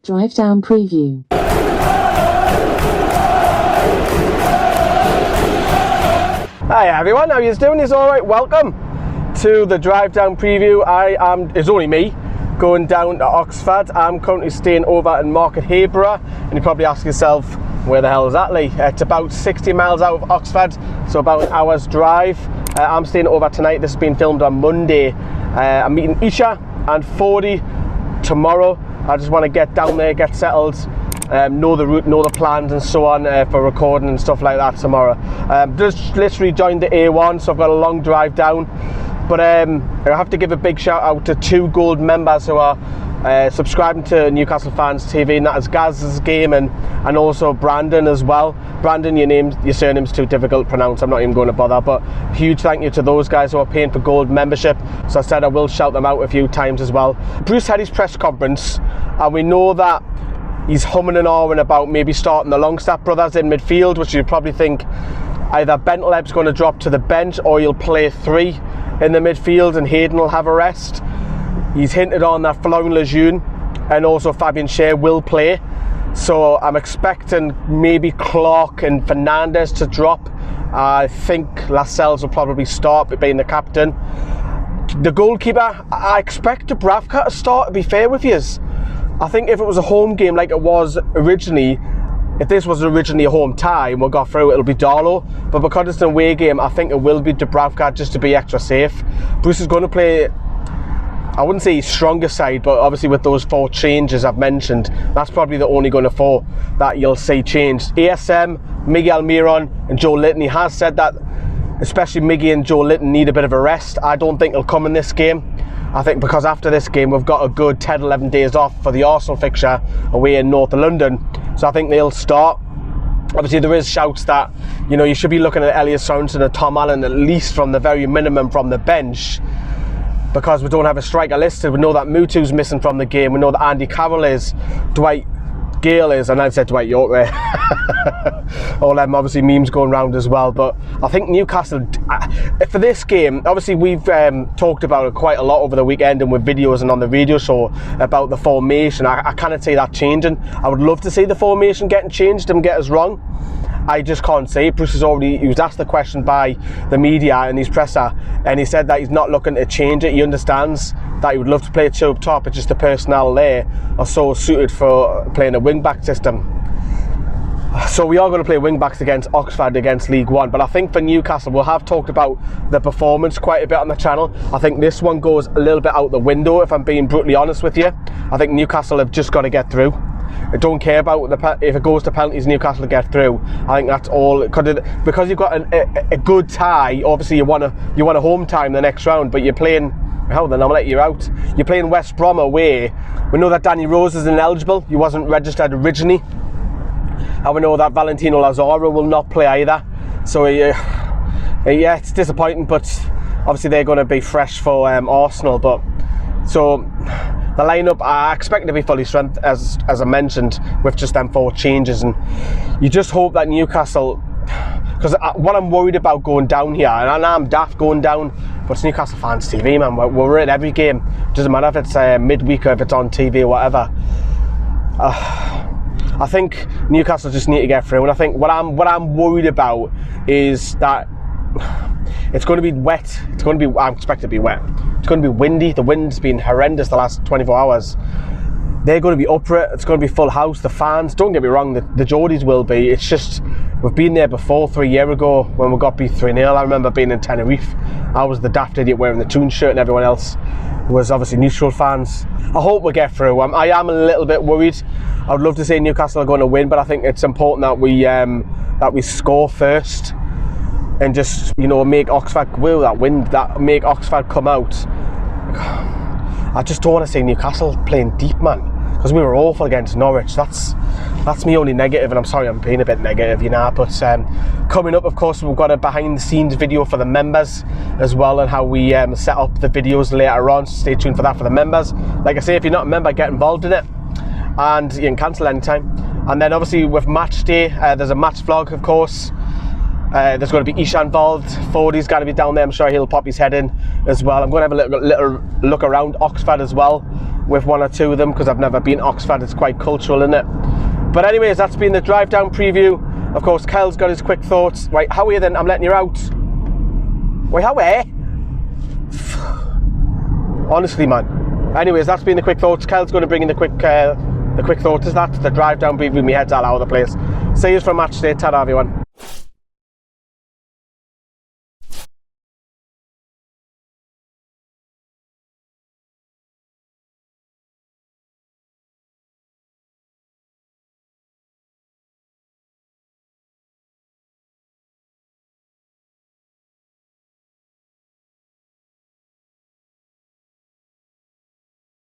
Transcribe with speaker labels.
Speaker 1: Drive down preview.
Speaker 2: Hi everyone, how you doing? It's alright, welcome to the drive down preview. It's only me going down to Oxford. I'm currently staying over in Market Hayborough, and you probably ask yourself, where the hell is that, Lee? It's about 60 miles out of Oxford, so about an hour's drive. I'm staying over tonight. This has been filmed on Monday. I'm meeting Isha and 40 tomorrow. I just want to get down there, get settled, know the route, know the plans and so on for recording and stuff like that tomorrow. Just literally joined the A1, so I've got a long drive down. But I have to give a big shout out to 2 gold members who are subscribing to Newcastle Fans TV, and that is Gaz's Game and also Brandon as well. Brandon, your surname's too difficult to pronounce, I'm not even going to bother, but huge thank you to those guys who are paying for gold membership. So I said I will shout them out a few times as well. Bruce had his press conference, and we know that he's humming and hawing about maybe starting the Longstaff brothers in midfield, which you probably think either Bentleb's going to drop to the bench or he'll play 3 in the midfield and Hayden will have a rest. He's hinted on that Florian Lejeune and also Fabian Schär will play. So I'm expecting maybe Clark and Fernandez to drop. I think Lascelles will probably start, being the captain. The goalkeeper, I expect Dubravka to start, to be fair with you. I think if it was a home game like it was originally, if this was originally a home tie and we got through, it'll be Darlow. But because it's an away game, I think it will be Dubravka just to be extra safe. Bruce is going to play, I wouldn't say his strongest side, but obviously with those 4 changes I've mentioned, that's probably the only going to 4 that you'll see changed. ASM, Miguel Miron and Joe Litton. He has said that especially Miggy and Joe Litton need a bit of a rest. I don't think he'll come in this game. I think because after this game we've got a good 10-11 days off for the Arsenal fixture away in North London, so I think they'll start. Obviously there is shouts that, you know, you should be looking at Elliot Sorensen and Tom Allen at least from the very minimum from the bench, because we don't have a striker listed. We know that Mutu's missing from the game, we know that Andy Carroll is, Dwight Gale is, and I said Dwight York there. All them obviously memes going around as well. But I think Newcastle, for this game, obviously we've talked about it quite a lot over the weekend and with videos and on the radio show about the formation. I can't see that changing. I would love to see the formation getting changed and get us wrong. I just can't say it. Bruce he was asked the question by the media in his presser, and he said that he's not looking to change it. He understands that he would love to play 2 up top, it's just the personnel there are so suited for playing a wing-back system. So we are going to play wing-backs against Oxford, against League One, but I think for Newcastle, we'll have talked about the performance quite a bit on the channel. I think this one goes a little bit out the window, if I'm being brutally honest with you. I think Newcastle have just got to get through. I don't care about if it goes to penalties, Newcastle to get through. I think that's all, because you've got a good tie. Obviously you want a home tie in the next round, but you're playing, hell then I'll let you out. You're playing West Brom away. We know that Danny Rose is ineligible. He wasn't registered originally, and we know that Valentino Lazaro will not play either. So yeah, it's disappointing, but obviously they're going to be fresh for Arsenal. But so the lineup, I expect it to be fully strength, as I mentioned, with just them 4 changes, and you just hope that Newcastle, because what I'm worried about going down here, and I'm daft going down, but it's Newcastle Fans TV, man. We're in every game. It doesn't matter if it's midweek or if it's on TV or whatever. I think Newcastle just need to get through, and I think what I'm worried about is that it's going to be wet. I expect it to be wet. It's going to be windy. The wind's been horrendous the last 24 hours. They're going to be up for it. It's going to be full house. The fans, don't get me wrong, the Geordies will be. It's just, we've been there before 3 years ago when we got beat 3-0. I remember being in Tenerife. I was the daft idiot wearing the Toon shirt, and everyone else was obviously neutral fans. I hope we get through. I am a little bit worried. I would love to say Newcastle are going to win, but I think it's important that we score first and just, you know, make Oxford make Oxford come out. I just don't want to see Newcastle playing deep, man, because we were awful against Norwich. That's me only negative, and I'm sorry I'm being a bit negative, you know. But coming up, of course, we've got a behind the scenes video for the members as well, and how we set up the videos later on, so stay tuned for that for the members. Like I say, if you're not a member, get involved in it, and you can cancel anytime. And then obviously with match day, there's a match vlog, of course. There's going to be Isha involved. 40's going to be down there. I'm sure he'll pop his head in as well. I'm going to have a little look around Oxford as well. with one or two of them because I've never been to Oxford. It's quite cultural, isn't it? But anyways, that's been the drive down preview. Of course, Kel's got his quick thoughts. Right, how are you then? I'm letting you out. Wait, how are you? Honestly, man. Anyways, that's been the quick thoughts. Kel's going to bring in the quick thoughts. Is that the drive down preview? My head's all over the place. See you for match day. Ta-da, everyone.